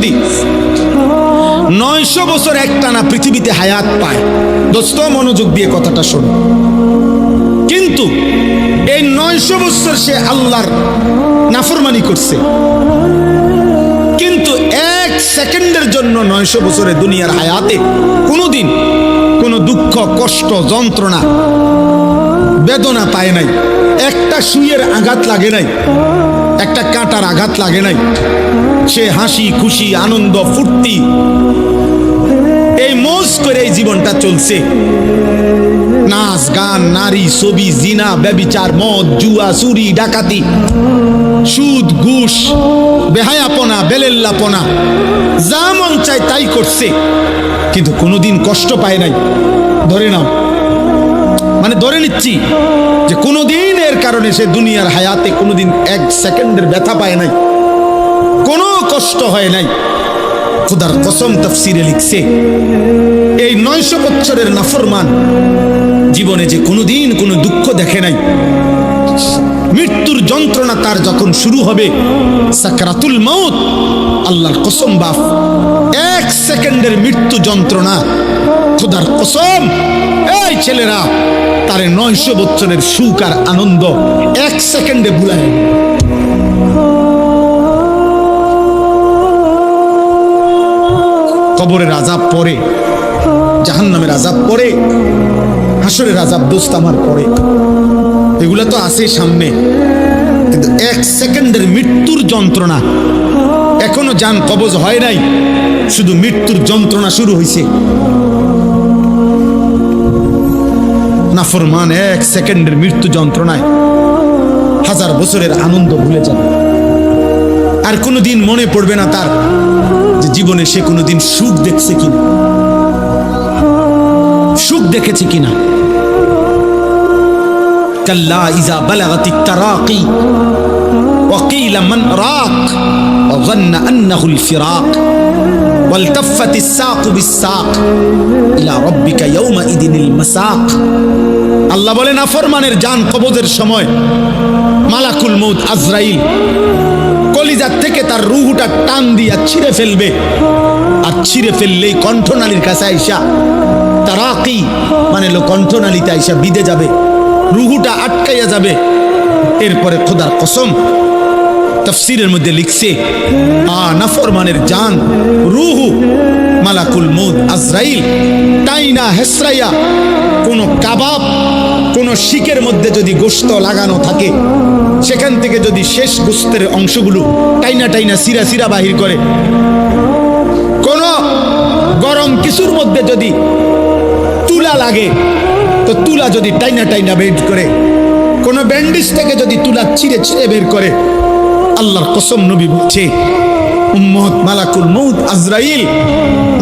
যদি 900 বছর একটানা পৃথিবীতে হায়াত পায়, দোস্ত মনোযোগ দিয়ে কথাটা শোনো, কিন্তু এই 900 বছর সে আল্লাহর নাফরমানি করছে, কিন্তু 1 সেকেন্ডের জন্য 900 বছরে দুনিয়ার হায়াতে কোনোদিন কোনো দুঃখ, কষ্ট, যন্ত্রণা, বেদনা পায় নাই, একটা সুইয়ের আঘাত লাগে নাই, একটা কাঁটার আঘাত লাগে নাই। সে হাসি খুশি আনন্দ ফুর্তি এই মৌজ করে এই জীবনটা চলছে। নাচ গান, নারী, ছবি, জিনা, ব্যভিচার, মদ, জুয়া, চুরি, ডাকাতি, সুদ, ঘুষ, বেহায়াপনা, বেলেল্লাপনা, যা মন চায় তাই করছে, কিন্তু কোনোদিন কষ্ট পায় নাই। ধরে নাও, মানে ধরে নিচ্ছি যে কোনোদিন এর কারণে সে দুনিয়ার হায়াতে কোনোদিন 1 সেকেন্ডের ব্যথা পায় নাই, কোনো কষ্ট হয় নাই। খোদার কসম তাফসিরে লিখছে, এই 900 বছরের নাফরমান জীবনে যে কোনোদিন কোনো দুঃখ দেখে নাই। মৃত্যুর যন্ত্রণা তার যখন শুরু হবে, সাকরাতুল মাউত, আল্লাহর কসম বাপ, 1 সেকেন্ডের মৃত্যু যন্ত্রণা, খোদার কসম এই ছেলেরা তারে 900 বছরের সুখ আর আনন্দ 1 সেকেন্ডে ভুলায়। কবরের আযাব পরে, জাহান্নামের আযাব পরে, হাসরের আযাব দোস্ত আমার পরে, এগুলা তো আছে সামনে, কিন্তু 1 সেকেন্ডের মৃত্যুর যন্ত্রণা এখনো জান কবজ হয় নাই, শুধু মৃত্যুর যন্ত্রণা শুরু হয়েছে। নাফরমান 1 সেকেন্ডের মৃত্যু যন্ত্রণায় 1000 বছরের আনন্দ ভুলে যাবে। আর কোনোদিন মনে পড়বে না তার যে জীবনে সে কোনোদিন সুখ দেখছে কিনা, সুখ দেখেছে কিনা। কাল্লা ইযা বালাগাতিত তারাকি ওয়া কিলা মান রাক ওয়া যান্না আন্নাহুল ফিরাক ওয়ালতাফাতিস সাকু বিস-সাক ইলা রাব্বিকা ইয়াওমা ইদিনিল মাসাক। আল্লাহ বলেন, নাফরমানের জান কবজের সময় মালাকুল মউত আজরাইল কলিজার থেকে তার রূহটা টান দিয়া ছিঁড়ে ফেলবে, আর ছিঁড়ে ফেললেই কণ্ঠনালীর কাছে আইসা, তারাকি মানে কণ্ঠনালীতে আইসা বিঁধে যাবে, রূহটা আটকাইয়া যাবে। এরপরে খোদার কসম তাফসীরের মধ্যে লিখছে, নাফরমানের জান রূহু মালাকুল মউত আজরাইল টাইনা হেসরাইয়া, কোন কাবাব, কোন শিকের মধ্যে যদি গোশত লাগানো থাকে, সেখান থেকে যদি শেষ গোশতের অংশগুলো টাইনা টাইনা সিরা সিরা বাহির করে, কোন গরম কিছুর মধ্যে যদি তুলা লাগে তো তুলা যদি টাইনা টাইনা বের করে, কোন ব্যান্ডেজ থেকে যদি তুলা ছিঁড়ে ছিঁড়ে বের করে, আল্লাহর কসম নবী বলছে উম্মত মালাকুল মউত আজরাইল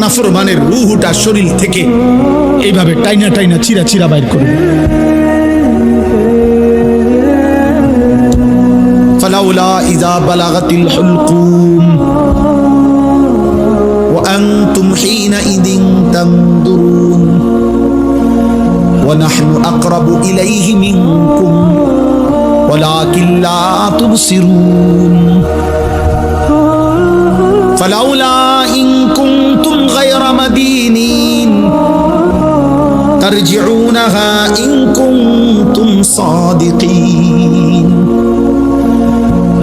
নাফরমানের রূহটা শরীর থেকে এইভাবে টাইনা টাইনা চিরা চিরা বাইর করবে। ফালাউলা ইযা বালাগাতিল হুলকুম ওয়া আনতুম হিনাইযিন তানদুরুন ওয়া নাহনু আকরাবু ইলাইহি মিনকুম ওয়ালাকিন লা তুবসিরুন ফালাউলা ইন কুনতুম গায়রা মাদিনিন তারজিউনাহা ইন কুনতুম সাদিকিন।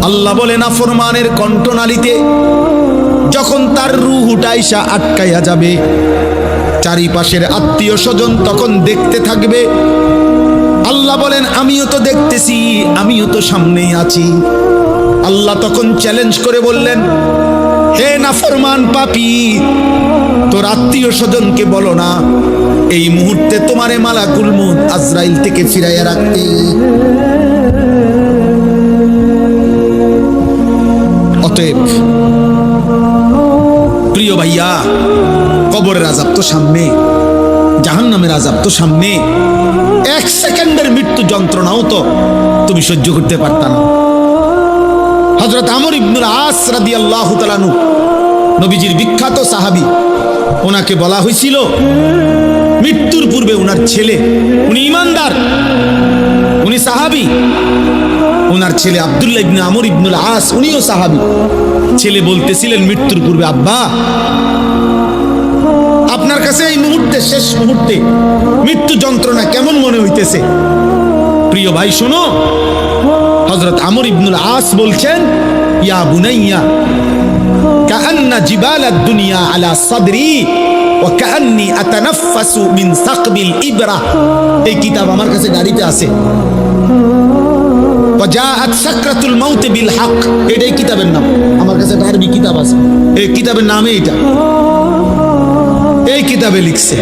আল্লাহ বলে, নাফরমানের কণ্ঠনালীতে যখন তার রূহটা আইসা আটকাইয়া যাবে, চারিপাশের আত্মীয় স্বজন তখন দেখতে থাকবে। আল্লাহ বলেন, আমিও তো দেখতেছি, আমিও তো সামনেই আছি। আল্লাহ তখন চ্যালেঞ্জ করে বললেন, হে নাফরমান পাপী, তোর আত্মীয় স্বজনকে বলো না এই মুহূর্তে তোমারে মালাকুল মউত আজরাইল থেকে ফিরাইয়া রাখতে। অতএব প্রিয় ভাইয়া, কবরের আযাব তো সামনে, জাহান্নামের আযাব তো সামনে, 1 সেকেন্ডের মৃত্যু যন্ত্রণাও তো তুমি সহ্য করতে পারতা না। হযরত আমর ইবনুল আস রাদিয়াল্লাহু তাআলা আনহু, নবীজির বিখ্যাত সাহাবী, ওনাকে বলা হয়েছিল মৃত্যুর পূর্বে ওনার ছেলে, উনি ঈমানদার, উনি সাহাবী, ওনার ছেলে আব্দুল্লাহ ইবনে আমর ইবনুল আস, উনিও সাহাবী। ছেলে বলতেছিলেন মৃত্যুর পূর্বে, আব্বা আপনার কাছে এই মুহূর্তে, শেষ মুহূর্তে মৃত্যু যন্ত্রণা কেমন মনে হইতেছে? প্রিয় ভাই শোনো, হযরত আমর ইবনুল আস বলছেন, ইয়া বুনাইয়া কাআন্না জিবালাদ দুনিয়া আলা সাদরি ওয়া কাআন্নি আতানাফাসু মিন সাকবিল ইবরা। এই কিতাব আমার কাছে গাড়িতে আছে। ওয়াজাআত সাকরাতুল মাউত বিল হক, এটাই কিতাবের নাম। আমার কাছে একটা আরবি কিতাব আছে, এই কিতাবের নামে এটা, এই কিতাবে লিখছে।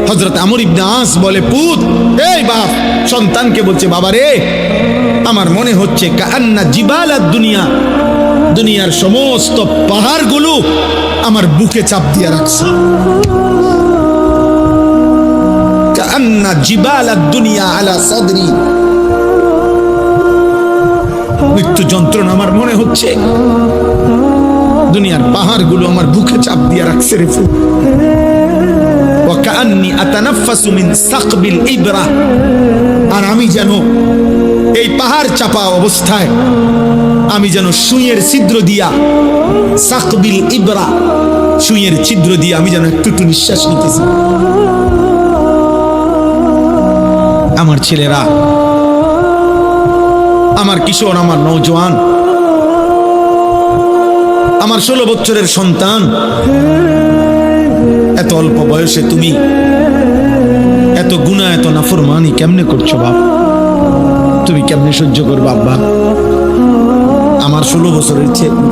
হযরত আমর ইবনে আস বলে, পুত, এই বাপ সন্তানকে বলছে, বাবা রে, আমার মনে হচ্ছে কাআন্না জিবালাদ দুনিয়া, দুনিয়ার সমস্ত পাহাড়গুলো আমার বুকে চাপ দিয়ে রাখছে। কাআন্না জিবালাদ দুনিয়া আলা সাদরি, মৃত্যু যন্ত্রণা আমার মনে হচ্ছে দুনিয়ার পাহাড়গুলো আমার বুকে চাপ দিয়ে রাখছে রে ফুট। ওয়া কাআন্নি আতানাফাসু মিন সাকবিল ইবরা, আর আমি যেন এই পাহাড় চাপা অবস্থায় আমি যেন সুইয়ের ছিদ্র দিয়া, সাকবিল ইবরা, সুইয়ের ছিদ্র দিয়ে আমি যেন একটু একটু নিঃশ্বাস নিতেছি। আমার ছেলেরা, আমার কিশোর, আমার নওজোয়ান, আমার 16 বছরের সন্তান, এত অল্প বয়সে তুমি এত গুনাহ, এত নাফরমানি কেমনে করছো বাপ? তুমি কেমনে সহ্য করবা আব্বা? আমার 16 বছরের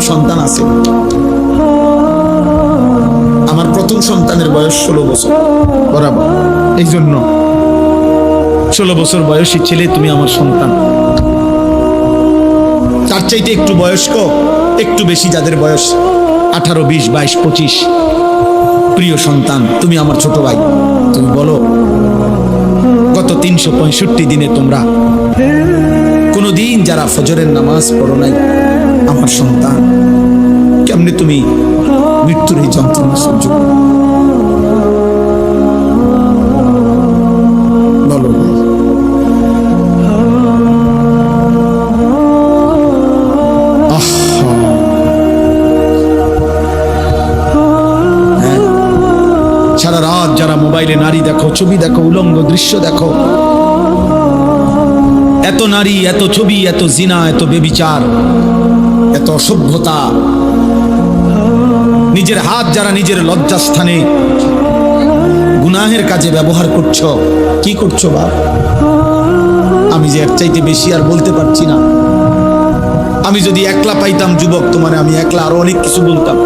সন্তান আছে। আমার প্রথম সন্তানের বয়স 16 বছর বরাবর। এই জন্য 16 বছর বয়সী ছেলে তুমি আমার সন্তান। তার চাইতে একটু বয়স্ক, একটু বেশি যাদের বয়স 18, 20, 22, 25, প্রিয় সন্তান, তুমি আমার ছোট ভাই। তুমি বলো, গত 365 দিনে তোমরা কোনদিন যারা ফজরের নামাজ পড়ো নাই, আমার সন্তান, কেমনে তুমি মৃত্যুর এই যন্ত্রণা সহ্য করো? বলো সারা রাত যারা মোবাইলে নারী দেখো, ছবি দেখো, উলঙ্গ দৃশ্য দেখো, এত নারী, এত ছবি, এত জিনা, এত বেবিচার, এত অসভ্যতা, নিজের হাত যারা নিজের লজ্জাস্থানে গুনাহের কাজে ব্যবহার করছো, কি করছো বাপ? আমি যে এর চাইতে বেশি আর বলতে পারছি না। আমি যদি একলা পাইতাম যুবক তোমারে, আমি একলা আরো অনেক কিছু বলতাম।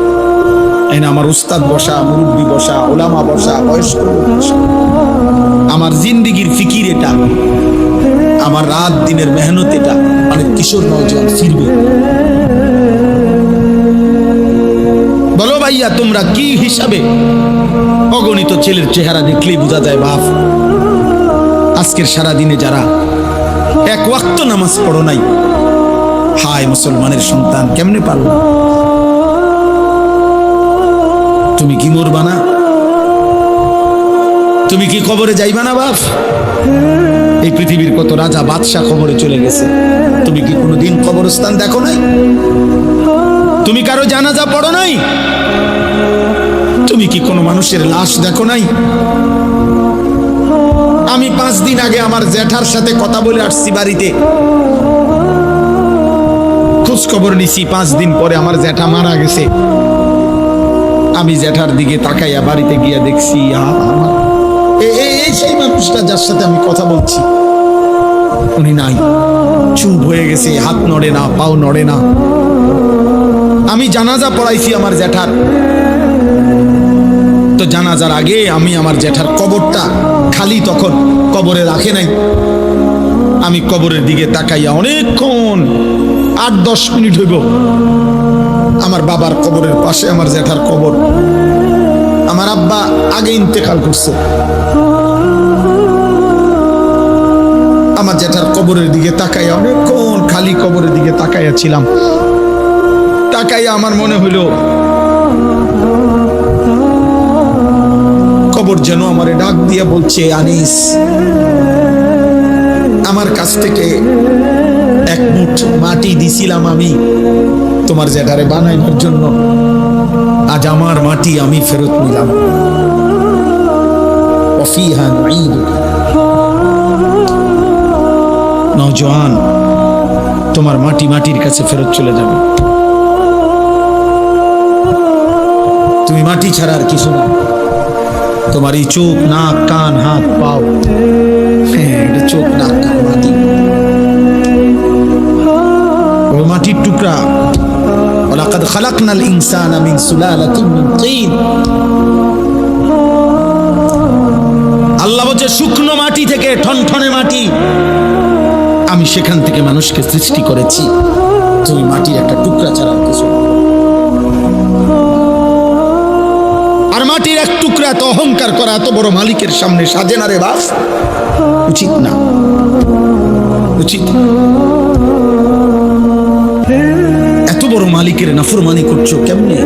এই না, আমার উস্তাদ বসা, মুরব্বী বসা, ওলামা বসা, বয়স্ক বসা, আমার জিন্দিগির ফিকির এটা, আমার রাত দিনের মেহনত এটা। অনেক কিশোর নওজোয়ান ফিরবে। বলো ভাইয়া, তোমরা কি হিসাবে? অগণিত ছেলের চেহারা দেখলেই বোঝা যায় বাপ, আজকের সারা দিনে যারা এক ওয়াক্ত নামাজ পড়ো নাই, হায় মুসলমানের সন্তান, কেমনে পারলো? তুমি কি মরবা না? তুমি কি কবরে যাইবা না বাপ? এই পৃথিবীর কত রাজা বাদশাহ কবরে চলে গেছে, তুমি কি কোনোদিন কবরস্থান দেখো নাই? তুমি কারো জানাজা পড়ো নাই? তুমি কি কোনো মানুষের লাশ দেখো নাই? আমি 5 দিন আগে আমার জ্যাঠার সাথে কথা বলে আসছি বাড়িতে, খোঁজ খবর নিছি। 5 দিন পরে আমার জ্যাঠা মারা গেছে। আমি জ্যাঠার দিকে তাকাইয়া বাড়িতে গিয়া দেখছি, এই সেই মানুষটা যার সাথে আমি কথা বলছি, উনি নাই, চুপ হয়ে গেছে, হাত নড়ে না, পাও নড়ে না। আমি জানাজা পড়াইছি আমার জ্যাঠার, তো জানাজার আগে আমি আমার জ্যাঠার কবরটা খালি, তখন কবরে রাখে নাই। আমি কবরের দিকে তাকাইয়া অনেকক্ষণ, 8-10 মিনিট হইব, আমার বাবার কবরের পাশে আমার জ্যাঠার কবর। আমার আব্বা আগে ইন্তেকাল করছে। আমার জ্যাঠার কবরের দিকে তাকাইয়া অনেকক্ষণ, খালি কবরের দিকে তাকাইয়া ছিলাম। তাকাইয়া আমার মনে হইল কবর যেন আমারে ডাক দিয়ে বলছে, আনিস, আমার কাছ থেকে এক মুঠ মাটি দিছিলাম আমি তোমার জায়গারে বানাইবার জন্য, আজ আমার মাটি আমি ফেরত নিলাম। ওয়াফিহা নুঈদুকা। নওজোয়ান, তোমার মাটি মাটির কাছে ফেরত চলে যাবে। তুমি মাটি ছাড়া আর কিছু না। তোমার এই চোখ, নাক, কান, হাত, পাও, হ্যাঁ এটা চোখ, নাক, কান, মাটি, ও মাটির টুকরা। ওয়ালাকাদ খালাকনাল ইনসানা মিন সুলালাতিন মিন তিন। আল্লাহ বলছে শুকনো মাটি থেকে, ঠনঠনে মাটি, আমি সেখান থেকে মানুষকে সৃষ্টি করেছি। তুমি মাটির একটা টুকরা ছাড়া কিছু। আর মাটির এক টুকরা এত অহংকার করা এত বড় মালিকের সামনে সাজে না রে বাস, উচিত না, উচিত। এত বড় মালিকের নাফরমানি করছো কেমনে?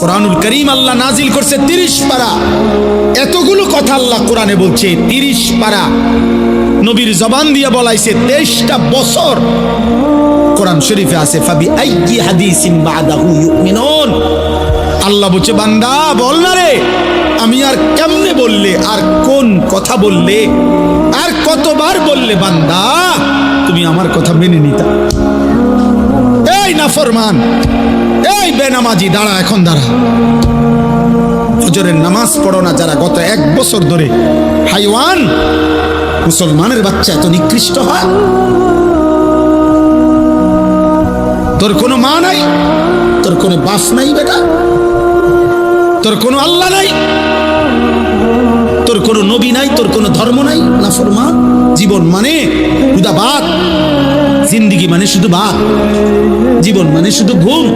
কোরআনুল কারীম আল্লাহ নাজিল করছে 30 পারা। এতগুলো কথা আল্লাহ কোরআনে বলছে, 30 পারা নবীর জবান দিয়ে বলাইছে, 23টা বছর কোরআন শরীফে আছে। ফাবি আইয়ি হাদিসিন বাদাহু ইউমিনুন। আল্লাহ বলছে বান্দা বল না রে, আমি আর কেমনে বললে, আর কোন কথা বললে, আর কতবার বললে বান্দা তুমি আমার কথা মেনে নিতা। এই নাফরমান, এই বেনামাজি, দাঁড়া, এখন দাঁড়া। ফজরের নামাজ পড়ো না যারা, গত 1 বছর ধরে হাইওয়ান, মুসলমানের বাচ্চা এত নিকৃষ্ট হয়। তোর কোনো মা নাই, তোর কোনো বাপ নাই বেটা, তোর কোনো আল্লাহ নাই, তোর কোনো নবী নাই, তোর কোনো ধর্ম নাই। নাফরমান। জীবন মানে শুধু ভাত, জিন্দিগি মানে শুধু ভাত, জীবন মানে শুধু ঘুম,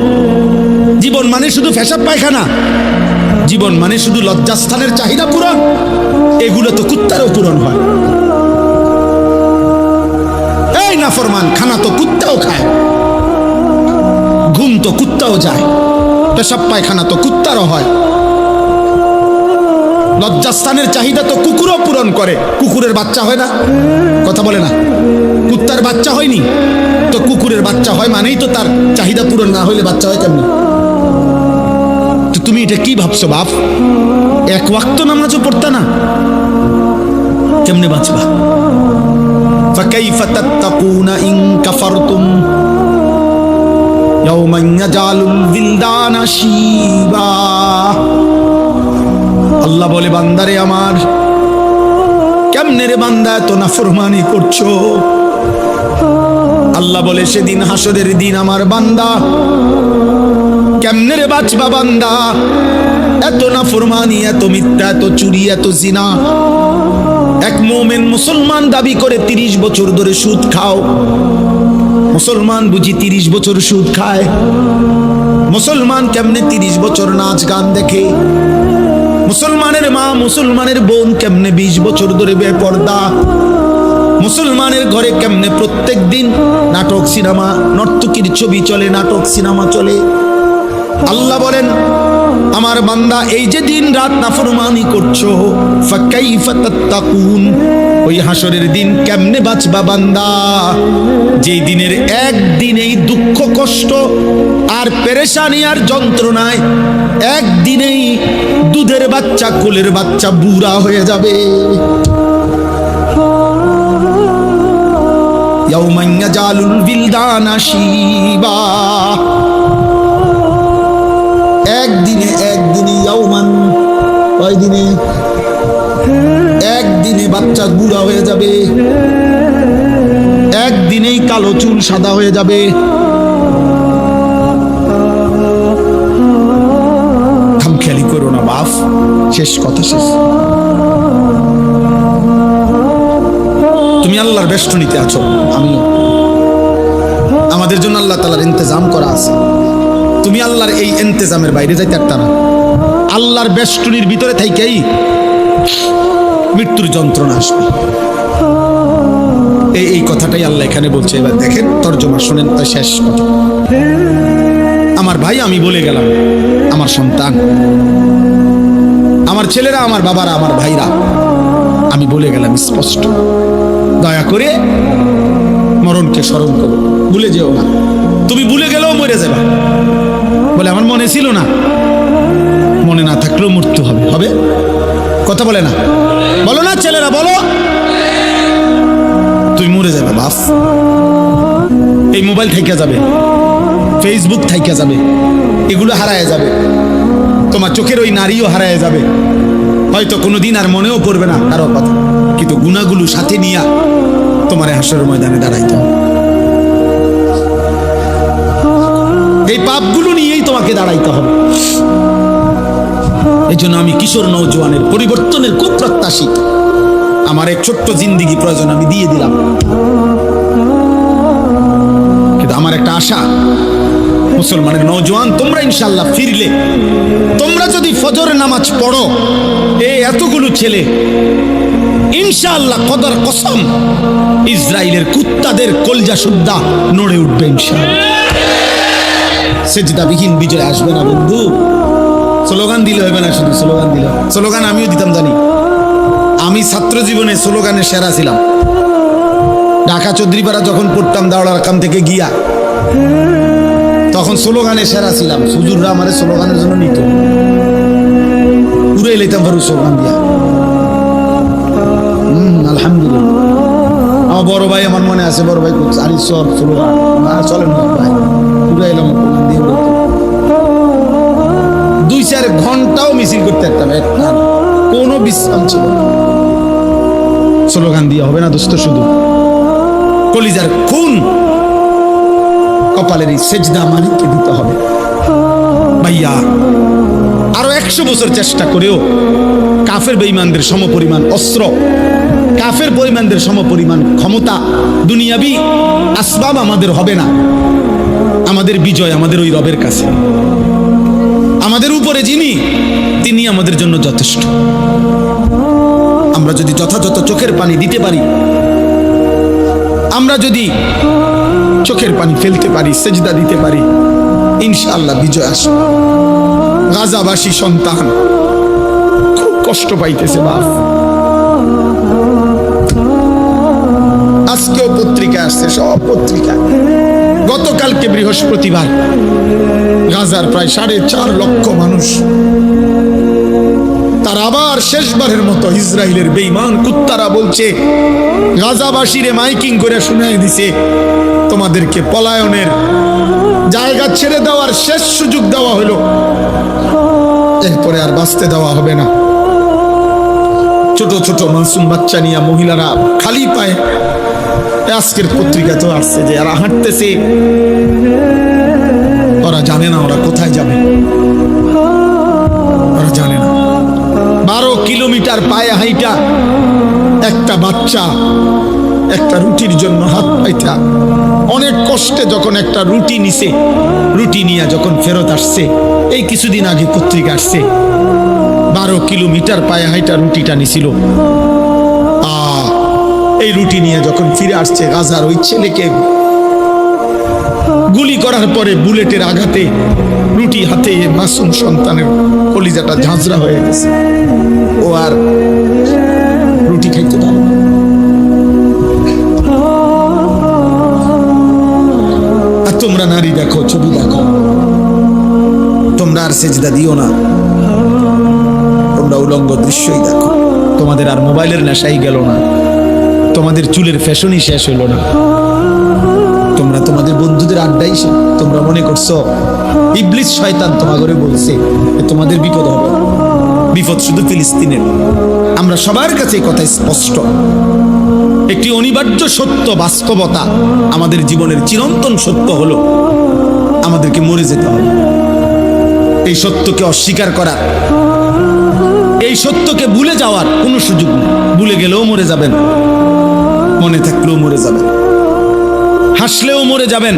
জীবন মানে শুধু পেশাব পায়খানা, জীবন মানে শুধু লজ্জাস্থানের চাহিদা পূরণ। এগুলো তো কুত্তারও পূরণ হয়। এই নাফরমান, খানা তো কুত্তাও খায়, ঘুম তো কুত্তাও যায়, পেশাব পায়খানা তো কুত্তারও হয়, লজ্জাস্থানের চাহিদা তো কুকুরও পূরণ করে। কুকুরের বাচ্চা হয় না? কথা বলে না, কুত্তার বাচ্চা হয়নি তো কুকুরের বাচ্চা হয়, মানেই তো তার চাহিদা পূরণ না হইলে বাচ্চা হয় কেমনি? তো তুমি এটা কি ভাবছো বাপ? 1 ওয়াক্ত নামাজও পড়তা না, কেমনে বাঁচবা? ফাকাইফা তাত্তাকুনা ইন কাফারতুম ইয়াওমান ইয়াজালুল বিলদানা শিবা। আল্লাহ বলে বান্দারে আমার, কেমনে রে বান্দা এত নাফরমানি করছো? আল্লাহ বলে সেদিন হাসরের দিন আমার বান্দা কেমনে রে বাঁচবা বান্দা? এত নাফরমানি, এত মিথ্যা, এত চুরি, এত জিনা। এক মুমিন মুসলমান দাবি করে 30 বছর ধরে সুদ খাও। মুসলমান বুঝি 30 বছর সুদ খায়? মুসলমান কেমনে 30 বছর নাচ গান দেখে? মুসলমানের মা, মুসলমানের বোন কেমনে 20 বছর ধরে বেপর্দা? মুসলমানের ঘরে কেমনে প্রত্যেক দিন নাটক, সিনেমা, নর্তকীর ছবি চলে, নাটক সিনেমা চলে। আল্লাহ বলেন আমার বান্দা এই যে দিন রাত নাফরমানি করছো, ফাকাইফা তাত্তাকুন, ওই হাসরের দিন কেমনে বাঁচবা বান্দা? যেই দিনের একদিনেই দুঃখ, কষ্ট আর পেরেশানি আর যন্ত্রণায় একদিনেই দুধের বাচ্চা, কোলের বাচ্চা বুড়া হয়ে যাবে। ইয়াউমান ইয়াজালুল বিলদানা শিবা। একদিনে ইয়াউমান, কয়দিনে? একদিনে বাচ্চা বুড়া হয়ে যাবে, একদিনেই কালো চুল সাদা হয়ে যাবে। খামখেয়ালি করো না বাপ, শেষ কথা, শেষ। তুমি আল্লাহর বেষ্টনীতে আছো, আমিও। আমাদের জন্য আল্লাহ তাআলার ইন্তজাম করা আছে। তুমি আল্লাহর এই ইন্তজামের বাইরে যাইতে পারতা না। আল্লাহর বেষ্টনীর ভিতরে থাইকেই মৃত্যুর যন্ত্রণা আসবে। এই কথাটাই আল্লাহ এখানে বলছে। এবার দেখেন তরজমা শুনেন, তা শেষ কথা। আমার ভাই, আমি বলে গেলাম, আমার সন্তান, আমার ছেলেরা, আমার বাবারা, আমার ভাইরা, আমি বলে গেলাম স্পষ্ট, দয়া করে মরণকে স্মরণ করো, ভুলে যেও না। তুমি ভুলে গেলেও মরে যাবে। বলে আমার মনে ছিল না, মনে না থাকলেও মৃত্যু হবে। হবে কথা বলে না, বলো না ছেলেরা, বলো তুই মরে যাবে বাপ। এই মোবাইল থাইকা যাবে, ফেসবুক থাইকা যাবে, এগুলো হারায় যাবে, তোমার চোখের ওই নারীও হারায় যাবে, হয়তো কোনোদিন আর মনেও পড়বে না কারো কথা, কিন্তু গুনাহগুলো সাথে নিয়ে তোমার হাসরের ময়দানে দাঁড়াইতে হবে। এই পাপগুলো নিয়েই তোমাকে দাঁড়াইতে হবে। এই জন্য আমি কিশোর নওজোয়ানের পরিবর্তনের খুব প্রত্যাশী। আমার এক ছোট্ট জিন্দিগি প্রয়োজন, আমি দিয়ে দিলাম, কিন্তু আমার একটা আশা, মুসলমানের নওজোয়ান তোমরা ইনশাআল্লাহ ফিরলে, তোমরা যদি ফজরের নামাজ পড়ো, এই এতগুলো ছেলে ইনশাআল্লাহ কদর কসম ইসরায়েলের কুত্তাদের কলজা সুদ্ধা নড়ে উঠবে ইনশাআল্লাহ। সেজদাবিহীন বিজয় আসবে না বন্ধু। স্লোগান দিলে হবে না, শুধু স্লোগান দিলে। স্লোগান আমিও দিতাম, জানি আমি ছাত্র জীবনে স্লোগানে সেরা ছিলাম। ঢাকা চৌধুরীপাড়া যখন পড়তাম দাওড়ার কাম থেকে গিয়া, তখন স্লোগানে সেরা ছিলাম। হুজুররা আমার স্লোগানের জন্য নিত, উড়ে লেতাম পারু স্লোগান দিয়া। আলহামদুলিল্লাহ। আমার বড় ভাই, আমার মনে আছে, বড় ভাই আরি সব স্লোগান চলেন ভাই, উড়ে এলাম দিয়ে। 2-4 ঘন্টাও মিছিল করতে পারতাম, একটা কোনো বিশ্রাম ছিল না। স্লোগান দিয়ে হবে না দোস্ত, শুধু কলিজার খুন কপালের এই সেজদা মালিককে দিতে হবে। ভাইয়া আরো 100 বছর চেষ্টা করেও কাফের বেঈমানদের সমপরিমাণ অস্ত্র, কাফের পরিমাণদের সমপরিমাণ ক্ষমতা, দুনিয়াবি আসবাব আমাদের হবে না। আমাদের বিজয় আমাদের ওই রবের কাছে। আমাদের উপরে যিনি, তিনি আমাদের জন্য যথেষ্ট। আমরা যদি যথাযথ চোখের পানি দিতে পারি, আমরা যদি চোখের পানি ফেলতে পারি, সেজদা দিতে পারি, ইনশাআল্লাহ বিজয় আসবে। গাজাবাসী সন্তান খুব কষ্ট পাইতেছে বাপ। আজকেও পত্রিকা আসছে, সব পত্রিকা। গতকালকে বৃহস্পতিবার গাজার প্রায় 4.5 লক্ষ মানুষ, তারা আবার শেষবারের মতো ইসরায়েলের বেঈমান কুত্তারা বলছে, গাজাবাসীরে মাইকিং করে শুনাই দিছে, তোমাদেরকে পলায়নের জায়গা ছেড়ে দেওয়ার শেষ সুযোগ দেওয়া হলো, এরপরে আর বাঁচতে দেওয়া হবে না। ছোট ছোট মাসুম বাচ্চা নিয়ে মহিলারা খালি পায়ে, আজকের পত্রিকা তো আসছে যে এরা হাঁটতেছে, ওরা জানে না ওরা কোথায় যাবে, ওরা জানে না। 12 কিলোমিটার পায়ে হাইটা একটা বাচ্চা একটা রুটির জন্য হাত পাইতা অনেক কষ্টে যখন একটা রুটি নিছে, রুটি নিয়ে যখন ফেরত আসছে, এই কিছুদিন আগে পত্রিকা আসছে, 12 কিলোমিটার পায়ে হাইটা রুটিটা নিছিল। এই রুটি নিয়ে যখন ফিরে আসছে, গাজার ওই ছেলেকে গুলি করার পরে বুলেটের আঘাতে রুটি হাতে মাসুম সন্তানের কলিজাটা ঝাঁঝরা হয়ে গেছে, ও আর রুটি খাইতে পারে না। আর তোমরা নারী দেখো, ছবি দেখো, তোমরা আর সেজদা দিও না, তোমরা উলঙ্গ দৃশ্যই দেখো। তোমাদের আর মোবাইলের নেশাই গেল না, তোমাদের চুলের ফ্যাশনই শেষ হলো না, তোমরা তোমাদের বন্ধুদের আড্ডাই, তোমরা মনে করছো ইবলিস শয়তান তোমাদের বলছে তোমাদের বিপদ হবে। বিপদ শুধু ফিলিস্তিনের। আমরা সবার কাছে এই কথা স্পষ্ট, একটি অনিবার্য সত্য, বাস্তবতা, আমাদের জীবনের চিরন্তন সত্য হলো আমাদেরকে মরে যেতে হবে। এই সত্যকে অস্বীকার করা, এই সত্যকে ভুলে যাওয়ার কোনো সুযোগ নেই। ভুলে গেলেও মরে যাবেন, মনে থাকলেও মরে যাবেন, হাসলেও মরে যাবেন,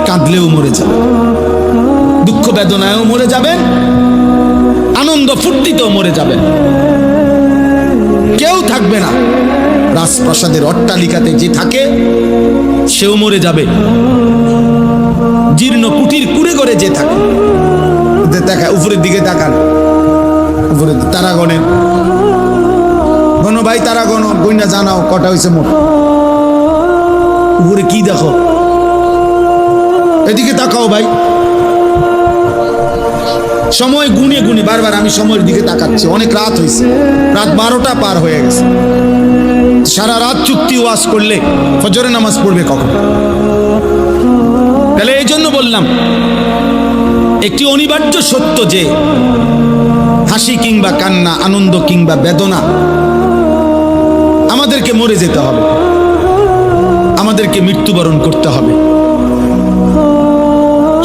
কাঁদলেও মরে যাবেন, দুঃখ বেদনায়ও মরে যাবেন, আনন্দ ফুর্তিতেও মরে যাবেন। কেউ থাকবে না। রাজপ্রাসাদের অট্টালিকাতে যে থাকে সেও মরে যাবে, জীর্ণ কুটির কুড়ে করে যে থাকে, উপরের দিকে তাকান, উপরে তারা গণেন, গণ ভাই, তারা গণ, গুইনা জানাও কটা হয়েছে মোট। উপরে কি দেখো, এদিকে তাকাও ভাই। সময় গুনে গুনে বারবার আমি সময়ের দিকে তাকাচ্ছি। অনেক রাত হয়েছে, রাত 12টা পার হয়ে গেছে। সারা রাত চুক্তি ওয়াজ করলে ফজরে নামাজ পড়বে কখন? তাহলে এই জন্য বললাম, একটি অনিবার্য সত্য যে হাসি কিংবা কান্না, আনন্দ কিংবা বেদনা, আমাদেরকে মরে যেতে হবে, আমাদেরকে মৃত্যুবরণ করতে হবে।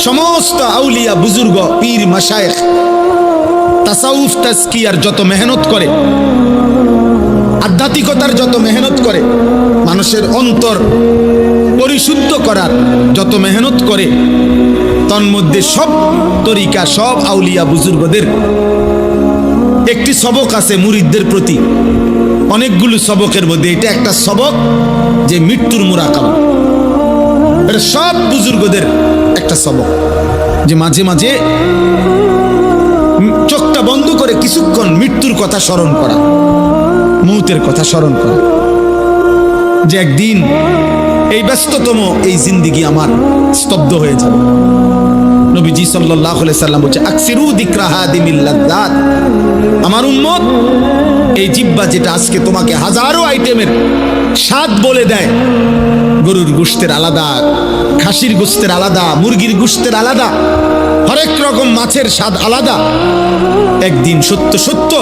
সমস্ত আউলিয়া, বুজুর্গ, পীর, মাশায়েখ তাসাউফ তাজকিয়ার যত মেহনত করে, আধ্যাত্মিকতার যত মেহনত করে, মানুষের অন্তর পরিশুদ্ধ করার যত মেহনত করে, তন্মধ্যে সব তরিকা, সব আউলিয়া বুজুর্গদের একটি সবক আছে মুরিদদের প্রতি। অনেকগুলো সবকের মধ্যে এটা একটা সবক, যে মৃত্যুর মুরাকাবা। এটা সব বুজুর্গদের একটা সবক, যে মাঝে মাঝে চোখটা বন্ধ করে কিছুক্ষণ মৃত্যুর কথা স্মরণ করা, মৌতের কথা স্মরণ করা, যে একদিন এই ব্যস্ততম এই জিন্দিগি আমার স্তব্ধ হয়ে যাবে। নবীজি সাল্লাল্লাহু আলাইহি সাল্লাম বলছে, আকসিরু যিকরা হাদিমিল লাযযাত। আমার উম্মত, এই জিহ্বা যেটা আজকে তোমাকে হাজারো আইটেমের স্বাদ বলে দেয়, গরুর গোশতের আলাদা, খাসির গোশতের আলাদা, মুরগির গোশতের আলাদা, হরেক রকম মাছের স্বাদ আলাদা, একদিন সত্য সত্য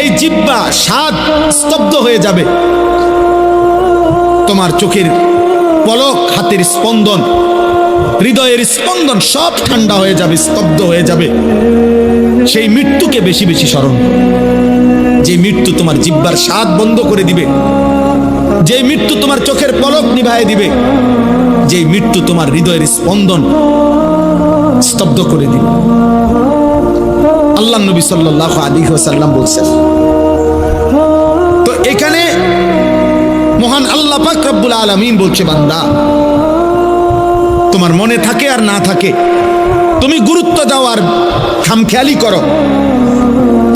এই জিহ্বা স্বাদ স্তব্ধ হয়ে যাবে। তোমার চোখের পলক, হাতের স্পন্দন, হৃদয়ের স্পন্দন সব ঠান্ডা হয়ে যাবে, স্তব্ধ হয়ে যাবে। সেই মৃত্যুকে বেশি বেশি স্মরণ করো, যে মৃত্যু তোমার জিহ্বার স্বাদ বন্ধ করে দিবে, যে মৃত্যু তোমার চোখের পলক নিভায়ে দিবে, যে মৃত্যু তোমার হৃদয়ের স্পন্দন স্তব্ধ করে দিবে। আল্লাহ নবী সাল্লাল্লাহু আলাইহি ওয়াসাল্লাম বলছেন। তো এখানে মহান আল্লাহ পাক রব্বুল আলামিন বলছে, বান্দা, তোমার মনে থাকে আর না থাকে, তুমি গুরুত্ব দাও আর খামখেয়ালি করো,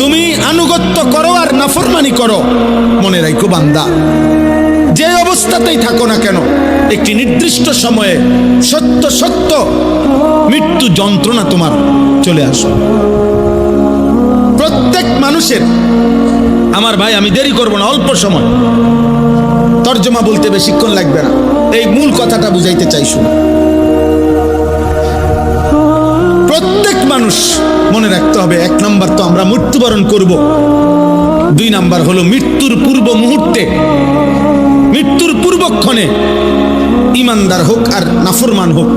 তুমি আনুগত্য করো আর নাফরমানি করো, মনে রাখো বান্দা, যে অবস্থাতেই থাকো না কেন, একটি নির্দিষ্ট সময়ে সত্য সত্য মৃত্যু যন্ত্রণা তোমার চলে আসো। প্রত্যেক মানুষের, আমার ভাই আমি দেরি করবো না, অল্প সময়, তর্জমা বলতে বেশিক্ষণ লাগবে না, এই মূল কথাটা বুঝাইতে চাই। শুনো, প্রত্যেক মানুষ মনে রাখতে হবে, 1 নাম্বার তো আমরা মৃত্যুবরণ করব, 2 নাম্বার হলো মৃত্যুর পূর্ব মুহূর্তে, মৃত্যুর পূর্বক্ষণে ইমানদার হোক আর নাফরমান হোক,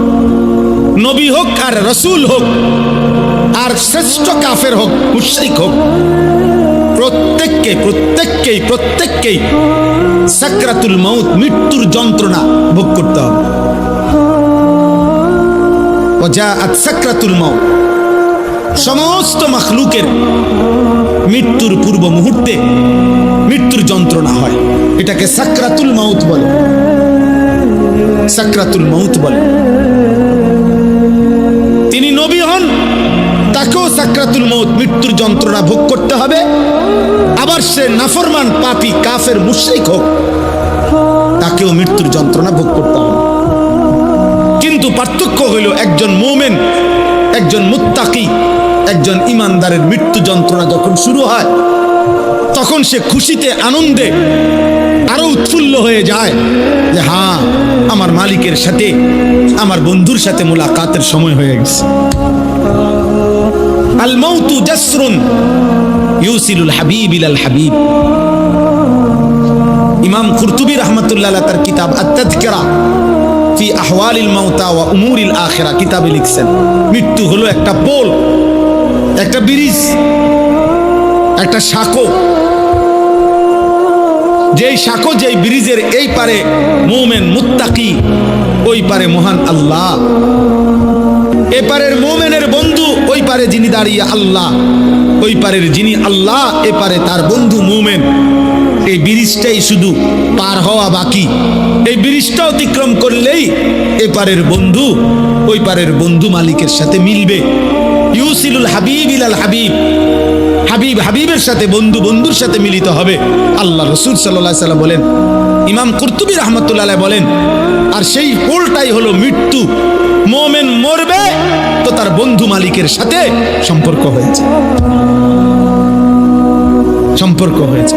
নবী হোক আর রসুল হোক, আর শ্রেষ্ঠ কাফের হোক, মুশরিক হোক, প্রত্যেককেই সাকরাতুল মউত, মৃত্যুর যন্ত্রণা ভোগ করতে হবে। ওয়াজাআত সাকরাতুল মউত, সমস্ত মাখলুকের মৃত্যুর পূর্ব মুহূর্তে মৃত্যুর যন্ত্রণা হয়, এটাকে সাকরাতুল মউত বলে, সাকরাতুল মউত বলে। তিনি নবী হন, তাকেও সাকরাতুল মউত, মৃত্যুর যন্ত্রণা ভোগ করতে হবে। আবার সে নাফরমান, পাপী, কাফের, মুশরিক হোক, তাকেও মৃত্যুর যন্ত্রণা ভোগ করতে হবে। কিন্তু পার্থক্য হইল, একজন মুমিন, একজন মুত্তাকি, একজন ইমানদারের মৃত্যু যন্ত্রণা যখন শুরু হয়, তখন সে খুশিতে, আনন্দে আরো উৎফুল্ল হয়ে যায়, যে হ্যাঁ, আমার মালিকের সাথে, আমার বন্ধুর সাথে মুলাকাতের সময় হয়ে গেছে। আল মাউতু জাসরুন ইউসিলুল হাবিব ইলাল হাবিব। ইমাম কুরতুবী রাহমাতুল্লাহ আলাইহি তার কিতাব আত-তাযকিরা ফি আহওয়ালিল মাউতা ওয়া উমুরিল আখিরা কিতাবে লিখছেন, মৃত্যু হলো একটা পোল, একটা ব্রিজ, একটা সাঁকো, যেই সাঁকো, যেই ব্রিজের এই পারে মুমিন মুত্তাকি, ওই পারে মহান আল্লাহ। এপারের মুমিনের বন্ধু, ওই পারে যিনি দাঁড়িয়ে আল্লাহ, ওই পারের যিনি আল্লাহ, এপারে তার বন্ধু মুমিন। এই ব্রিজটাই শুধু পার হওয়া বাকি, এই ব্রিজটা অতিক্রম করলেই এপারের বন্ধু ওই পারের বন্ধু মালিকের সাথে মিলবে। ইউসিলুল হাবিব ইলাল হাবিব, হাবিব হাবিবের সাথে, বন্ধু বন্ধুর সাথে মিলিত হবে। আল্লাহ রাসূল সাল্লাল্লাহু আলাইহি ওয়াসাল্লাম বলেন, ইমাম কুরতুবী রাহমাতুল্লাহ আলাইহি বলেন, আর সেই পোলটাই হলো মৃত্যু। মুমিন মরবে তো তার বন্ধু মালিকের সাথে সম্পর্ক হয়েছে, সম্পর্ক হয়েছে।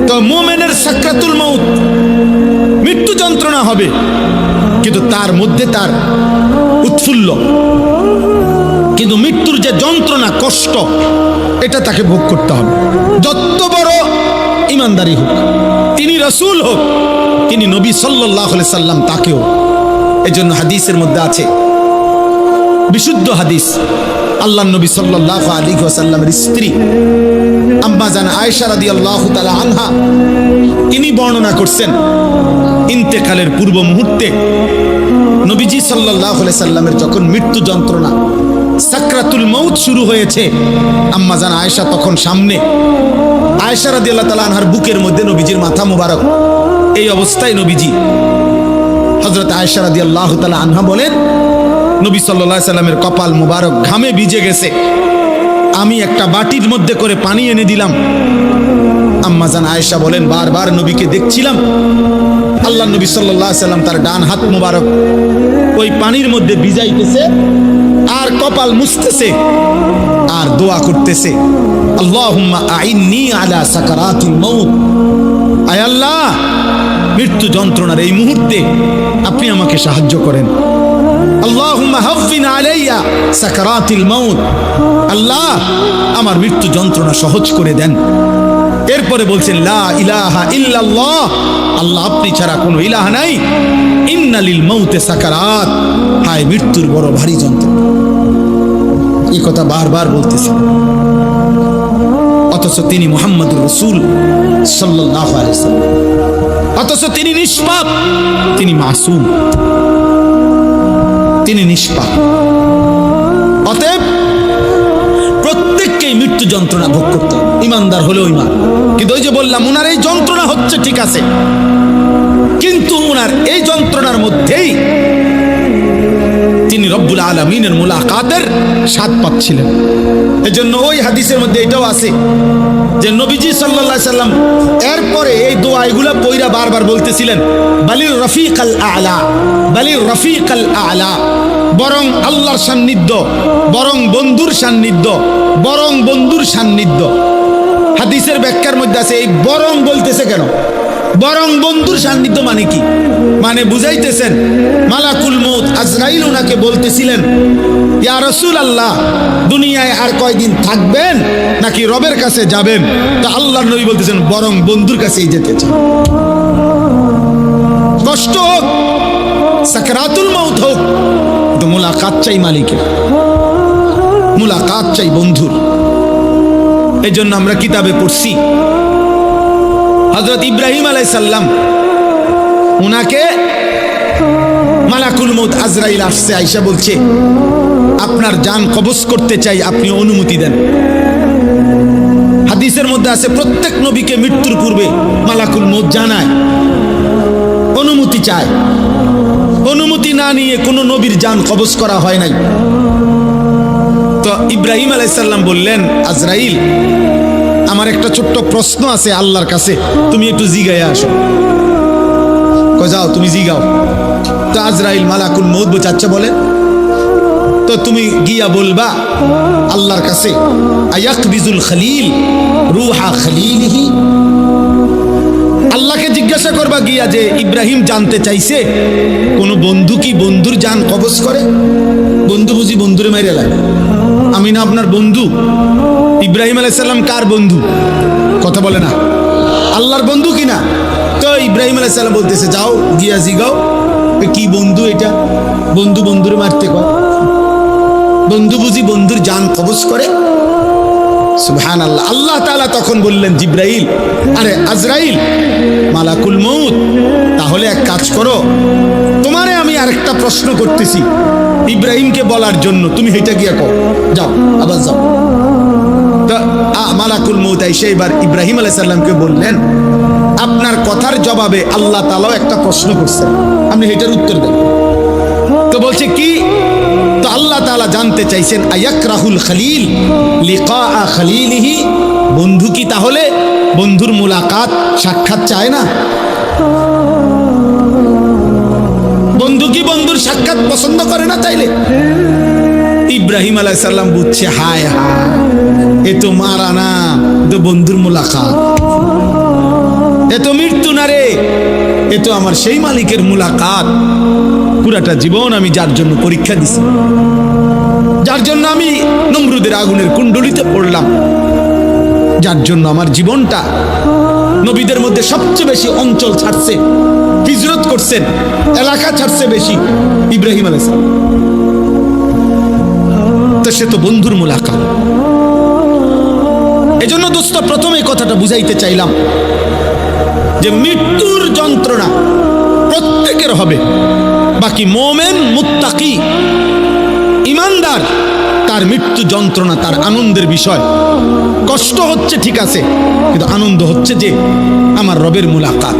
তো মুমিনের সাকরাতুল মউত, মৃত্যু যন্ত্রণা হবে, কিন্তু তার মধ্যে তার উৎফুল্ল, কিন্তু মৃত্যুর যে যন্ত্রণা, কষ্ট, এটা তাকে ভোগ করতে হবে। যত বড় ইমানদারি হোক, তিনি রাসূল হোক, তিনি নবী সাল্লাল্লাহু আলাইহি সাল্লাম, তাকেও। এজন্য হাদিসের মধ্যে আছে, বিশুদ্ধ হাদিস, আল্লাহর নবী সাল্লাল্লাহু আলাইহি ওয়াসাল্লামের স্ত্রী আম্মা জান আয়েশা রাদিয়াল্লাহু তাআলা আনহা, তিনি বর্ণনা করছেন, ইন্তেকালের পূর্ব মুহূর্তে নবীজি সাল্লাল্লাহু আলাইহি সাল্লামের যখন মৃত্যু যন্ত্রণা, সাকরাতুল মউত শুরু হয়েছে, আম্মা জান আয়েশা তখন সামনে, আয়েশা রাদিয়াল্লাহু তাআলা আনহার বুকের মধ্যে নবীজির মাথা মুবারক। এই অবস্থায় নবীজি, হযরত আয়েশা রাদিয়াল্লাহু তাআলা আনহা বলেন, নবী সাল্লাল্লাহু আলাইহি সাল্লামের কপাল মুবারক ঘামে ভিজে গেছে, আমি একটা বাটির মধ্যে করে পানি এনে দিলাম। আম্মা জান আয়েশা বলেন, বারবার নবীকে দেখছিলাম, আল্লাহ নবী সাল্লাল্লাহু আলাইহি সাল্লাম তার ডান হাত মুবারক ওই পানির মধ্যে ভিজাইতেছে আর কপাল মুছতেছে আর দোয়া করতেছে, আল্লাহুম্মা আইন্নি আলা সাকারাতিল মউত, আয় আল্লাহ, মৃত্যু যন্ত্রণার এই মুহূর্তে আপনি আমাকে সাহায্য করেন। আল্লাহুম্মা হাফফিন আলাইয়া সাকারাতিল মউত, আল্লাহ আমার মৃত্যু যন্ত্রণা সহজ করে দেন। এরপরে বলছেন, লা ইলাহা ইল্লাল্লাহ, আল্লাহ আপনি ছাড়া কোনো ইলাহ নাই, ইন্না লিল মাউতে সাকারাত, হায় মৃত্যুর বড় ভারী যন্ত্রণা। এই কথা বারবার বলতেছেন, অথচ তিনি মুহাম্মদুর রাসূল সাল্লাল্লাহু আলাইহি ওয়াসাল্লাম, অথচ তিনি নিষ্পাপ, তিনি মাসুম, তিনি নিষ্পাপ। অতএব প্রত্যেককেই মৃত্যু যন্ত্রণা ভোগ করতে হবে, ইমানদার হলেও ইমান। কিন্তু ওই যে বললাম, উনার এই যন্ত্রণা হচ্ছে ঠিক আছে, কিন্তু উনার এই যন্ত্রণার মধ্যেই তিনি রব্বুল আলামিনের মুলাকাতের স্বাদ পাচ্ছিলেন। এজন্য ওই হাদিসের মধ্যে এটাও আছে যে নবীজি সাল্লাল্লাহু আলাইহি সাল্লাম এরপরে এই দোয়া এগুলা পয়রা বারবার বলতেছিলেন, বালির রফিকাল আলা, বালির রফিকাল আলা, বরং আল্লাহর সান্নিধ্য, বরং বন্ধুর সান্নিধ্য, বরং বন্ধুর সান্নিধ্য। হাদিসের ব্যাখ্যার মধ্যে আছে, এই বরং বলতেছে কেন? বরং বন্ধুর সান্নিধ্য মানে কি? মানে বুঝাইতেছেন, মালাকুল মউত আজরাইল ওনাকে বলতেছিলেন, ইয়া রাসূলুল্লাহ, দুনিয়ায় আর কয়দিন থাকবেন নাকি রবের কাছে যাবেন? তো আল্লাহর নবী বলতেছেন, বরং বন্ধুর কাছেই যেতে চাই। কষ্ট হোক, সাকরাতুল মউত হোক, তো মুলাকাত চাই মালিকের, মুলাকাত চাই বন্ধুর। এই জন্য আমরা কিতাবে পড়ছি, হযরত ইব্রাহিম আলাইহিস সালাম, উনাকে মালাকুল মউত আজরাইল আসছে, আয়েশা বলছে, আপনার জান কবজ করতে চাই, আপনি অনুমতি দেন। হাদিসের মধ্যে আছে, প্রত্যেক নবীকে মৃত্যুর পূর্বে মালাকুল মউত জানায়, অনুমতি চায়। অনুমতি না নিয়ে কোনো নবীর জান কবজ করা হয় নাই। তো ইব্রাহিম আলাইহিস সালাম বললেন, আজরাইল, আমার একটা ছোট্ট প্রশ্ন আছে আল্লাহর কাছে, তুমি একটু জিগায় আসো। যাও, তুমি জিগাও। তো আজরাইল মালাকুল মউত বোঝাচ্ছে, বলে, তো তুমি গিয়া বলবা আল্লাহর কাছে, আয়াকবিজুল খলিল রূহা খলিলিহি, আল্লাহকে জিজ্ঞাসা করবা গিয়া যে ইব্রাহিম জানতে চাইছে কোন বন্ধু কি বন্ধুর জান কবজ করে? বন্ধু বুঝি বন্ধুরে মাইরে লাগে? আমি না আপনার বন্ধু? ইব্রাহিম আলাইহিস সালাম কার বন্ধু? কথা বলে না, আল্লাহর বন্ধু কিনা? তো ইব্রাহিম আলাইহিস সালাম বলতেছে, যাও গিয়া জিগাও, কি বন্ধু এটা? বন্ধু বন্ধুরে মারতে কয়? বন্ধু বুঝি বন্ধুর জান কবজ করে? সুবহানাল্লাহ। আল্লাহ তাআলা তখন বললেন, জিব্রাইল, আরে আজরাইল, মালাকুল মউত, তাহলে এক কাজ করো, তোমারে আমি আরেকটা প্রশ্ন করতেছি ইব্রাহিমকে বলার জন্য, তুমি এটা গিয়া কও, যাও, আবার যাও। তো মালাকুল মউত এসে এবার ইব্রাহিম আলাইহিস সালামকে বললেন, আপনার কথার জবাবে আল্লাহ তাআলাও একটা প্রশ্ন করছেন, আপনি এটার উত্তর দেন। তো বলছে কি? জানতে চাইছেন আয়াকরাহুল খলিল লিকা খলিলিহি, বন্ধু কি তাহলে বন্ধুর মুলাকাত সাক্ষাৎ চায় না? বন্ধু কি বন্ধুর সাক্ষাৎ পছন্দ করে না? চাইলে ইব্রাহিম আলাইহিস সালাম বুঝছে, হায় হায়, এ তো মারা না, এ তো বন্ধুর মুলাকাত, এ তো মৃত্যু না রে, এ তো আমার সেই মালিকের মুলাকাত। পুরাটা জীবন আমি যার জন্য পরীক্ষা দিছি, যার জন্য আমি নমরুদের আগুনের কুণ্ডলিতে পড়লাম, যার জন্য আমার জীবনটা নবীদের মধ্যে সবচেয়ে বেশি অঞ্চল ছাড়ছে, হিজরত করছেন, এলাকা ছাড়ছে বেশি ইব্রাহিম আলাইহিস সালাম। তো সে তো বন্ধুর মুলাকাত। এজন্য দোস্ত প্রথমে কথাটা বুঝাইতে চাইলাম যে মৃত্যুর যন্ত্রণা প্রত্যেকের হবে, বাকি মোমেন মুত্তাকি ইমানদার তার মৃত্যু যন্ত্রণা তার আনন্দের বিষয়। কষ্ট হচ্ছে ঠিক আছে, কিন্তু আনন্দ হচ্ছে যে আমার রবের মুলাকাত।